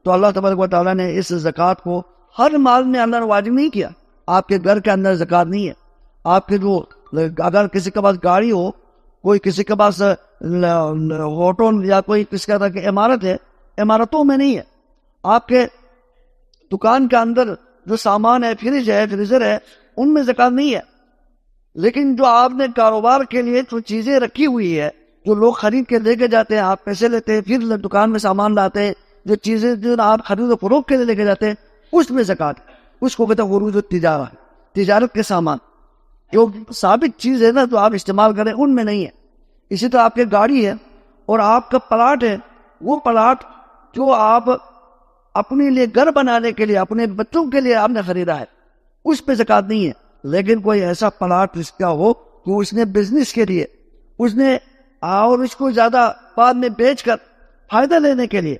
تو اللہ تبارک و تعالیٰ نے اس زکوٰۃ کو ہر مال میں اللہ نے واجب نہیں کیا. آپ کے گھر کے اندر زکوٰۃ نہیں ہے. آپ کے جو اگر کسی کے پاس گاڑی ہو, کوئی کسی کے پاس ہوٹل یا کوئی کسی طرح کی عمارت ہے, عمارتوں میں نہیں ہے. آپ کے دکان کے اندر جو سامان ہے, فریج ہے, فریزر ہے, ان میں زکوٰۃ نہیں ہے. لیکن جو آپ نے کاروبار کے لیے جو چیزیں رکھی ہوئی ہے, جو لوگ خرید کے لے کے جاتے ہیں, آپ پیسے لیتے ہیں, پھر دکان میں سامان لاتے ہیں, جو چیزیں جو آپ خرید و فروخت کے لیے لے کے جاتے ہیں, اس میں زکوٰۃ ہے. اس کو کہتے ہیں عروض التجارہ, تجارت کے سامان. جو ثابت چیز ہے نا جو آپ استعمال کریں, ان میں نہیں ہے. اسی طرح آپ کی گاڑی ہے اور آپ کا پلاٹ ہے, وہ پلاٹ جو آپ اپنے لیے گھر بنانے کے لیے, اپنے بچوں کے لیے آپ نے خریدا ہے, اس پہ زکوٰۃ نہیں ہے. لیکن کوئی ایسا پلاٹ اس کا ہو کہ اس نے بزنس کے لیے, اس نے اور اس کو زیادہ بعد میں بیچ کر فائدہ لینے کے لیے